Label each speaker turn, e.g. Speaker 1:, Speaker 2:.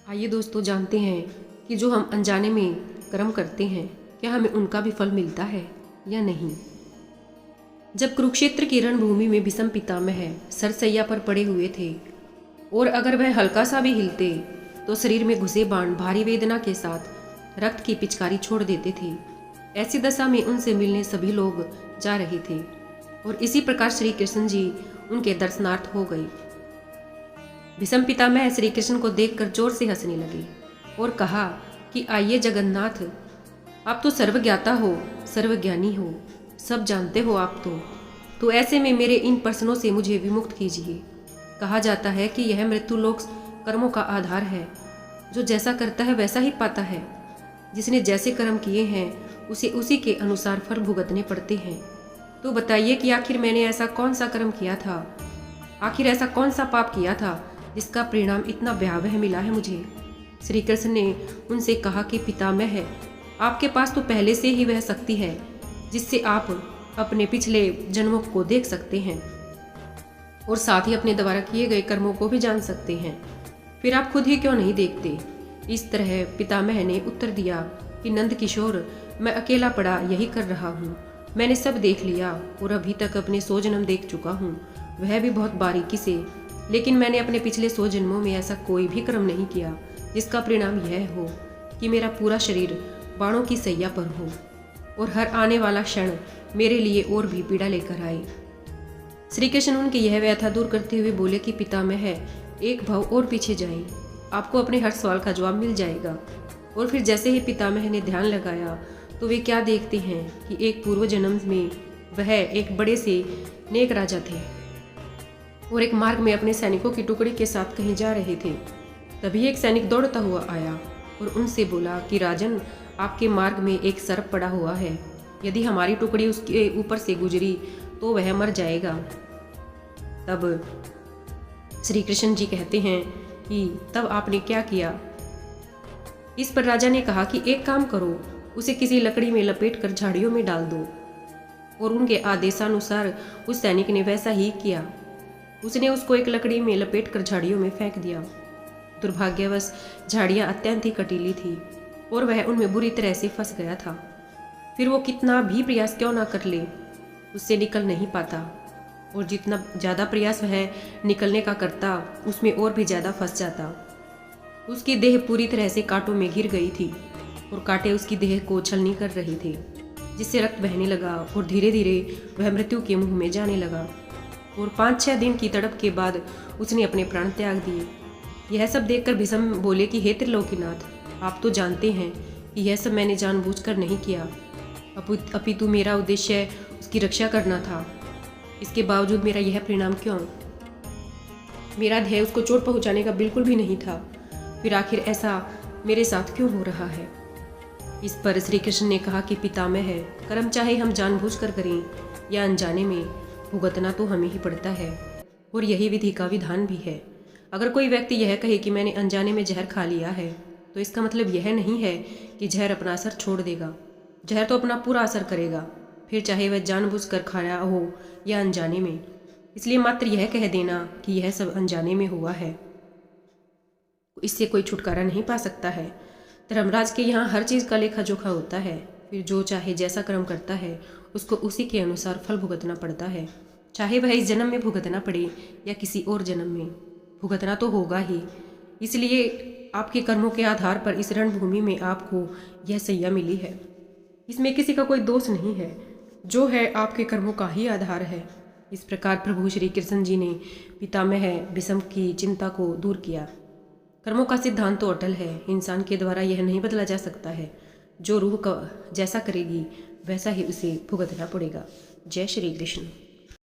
Speaker 1: आइए दोस्तों जानते हैं कि जो हम अनजाने में कर्म करते हैं क्या हमें उनका भी फल मिलता है या नहीं। जब कुरुक्षेत्र की रणभूमि में भीष्म पितामह सरसैया पर पड़े हुए थे और अगर वह हल्का सा भी हिलते तो शरीर में घुसे बाण भारी वेदना के साथ रक्त की पिचकारी छोड़ देते थे। ऐसी दशा में उनसे मिलने सभी लोग जा रहे थे और इसी प्रकार श्री कृष्ण जी उनके दर्शनार्थ हो गए। भीष्म पितामह श्री कृष्ण को देखकर जोर से हंसने लगे और कहा कि आइए जगन्नाथ, आप तो सर्वज्ञाता हो, सर्वज्ञानी हो, सब जानते हो आप तो ऐसे में मेरे इन प्रश्नों से मुझे विमुक्त कीजिए। कहा जाता है कि यह मृत्युलोक कर्मों का आधार है। जो जैसा करता है वैसा ही पाता है। जिसने जैसे कर्म किए हैं उसे उसी के अनुसार फल भुगतने पड़ते हैं। तो बताइए कि आखिर मैंने ऐसा कौन सा कर्म किया था, आखिर ऐसा कौन सा पाप किया था जिसका परिणाम इतना भयावह मिला है मुझे। श्री कृष्ण ने उनसे कहा कि पितामह, आपके पास तो पहले से ही वह शक्ति है जिससे आप अपने पिछले जन्मों को देख सकते हैं और साथ ही अपने द्वारा किए गए कर्मों को भी जान सकते हैं। फिर आप खुद ही क्यों नहीं देखते। इस तरह पितामह ने उत्तर दिया कि नंद किशोर, मैं अकेला पड़ा यही कर रहा हूँ। मैंने सब देख लिया और अभी तक अपने 100 जन्म देख चुका हूँ, वह भी बहुत बारीकी से। लेकिन मैंने अपने पिछले 100 जन्मों में ऐसा कोई भी कर्म नहीं किया जिसका परिणाम यह हो कि मेरा पूरा शरीर बाणों की सैया पर हो और हर आने वाला क्षण मेरे लिए और भी पीड़ा लेकर आए। श्री कृष्ण उनकी यह व्यथा दूर करते हुए बोले कि पितामह, एक भाव और पीछे जाएं, आपको अपने हर सवाल का जवाब मिल जाएगा। और फिर जैसे ही पितामह ने ध्यान लगाया तो वे क्या देखते हैं कि एक पूर्व जन्म में वह एक बड़े से नेक राजा थे और एक मार्ग में अपने सैनिकों की टुकड़ी के साथ कहीं जा रहे थे। तभी एक सैनिक दौड़ता हुआ आया और उनसे बोला कि राजन, आपके मार्ग में एक सर्प पड़ा हुआ है। यदि हमारी टुकड़ी उसके ऊपर से गुजरी तो वह मर जाएगा। तब श्री कृष्ण जी कहते हैं कि तब आपने क्या किया। इस पर राजा ने कहा कि एक काम करो, उसे किसी लकड़ी में लपेट कर झाड़ियों में डाल दो। और उनके आदेशानुसार उस सैनिक ने वैसा ही किया। उसने उसको एक लकड़ी में लपेट कर झाड़ियों में फेंक दिया। दुर्भाग्यवश झाड़ियां अत्यंत ही कटीली थी और वह उनमें बुरी तरह से फंस गया था। फिर वो कितना भी प्रयास क्यों ना कर ले, उससे निकल नहीं पाता और जितना ज़्यादा प्रयास वह निकलने का करता उसमें और भी ज़्यादा फंस जाता। उसकी देह पूरी तरह से कांटों में घिर गई थी और कांटे उसकी देह को छलनी कर रहे थे, जिससे रक्त बहने लगा और धीरे धीरे वह मृत्यु के मुंह में जाने लगा। और 5-6 दिन की तड़प के बाद उसने अपने प्राण त्याग दिए। यह सब देखकर भीष्म बोले कि हे त्रिलोकीनाथ, आप तो जानते हैं कि यह सब मैंने जानबूझकर नहीं किया, अपितु मेरा उद्देश्य उसकी रक्षा करना था। इसके बावजूद मेरा यह परिणाम क्यों। मेरा ध्येय उसको चोट पहुंचाने का बिल्कुल भी नहीं था। फिर आखिर ऐसा मेरे साथ क्यों हो रहा है। इस पर श्री कृष्ण ने कहा कि पितामह, कर्म चाहे हम जानबूझकर करें या अनजाने में, भुगतना तो हमें ही पड़ता है और यही विधि का विधान भी है। अगर कोई व्यक्ति यह कहे कि मैंने अनजाने में जहर खा लिया है तो इसका मतलब यह नहीं है कि जहर अपना असर छोड़ देगा। जहर तो अपना पूरा असर करेगा, फिर चाहे वह जानबूझकर खाया हो या अनजाने में। इसलिए मात्र यह कह देना कि यह सब अनजाने में हुआ है, इससे कोई छुटकारा नहीं पा सकता है। धर्मराज के यहाँ हर चीज़ का लेखा जोखा होता है। फिर जो चाहे जैसा कर्म करता है उसको उसी के अनुसार फल भुगतना पड़ता है। चाहे वह इस जन्म में भुगतना पड़े या किसी और जन्म में, भुगतना तो होगा ही। इसलिए आपके कर्मों के आधार पर इस रणभूमि में आपको यह सैया मिली है। इसमें किसी का कोई दोष नहीं है, जो है आपके कर्मों का ही आधार है। इस प्रकार प्रभु श्री कृष्ण जी ने पितामह भीष्म की चिंता को दूर किया। कर्मों का सिद्धांत तो अटल है, इंसान के द्वारा यह नहीं बदला जा सकता है। जो रूह का जैसा करेगी वैसा ही उसे भुगतना पड़ेगा। जय श्री कृष्ण।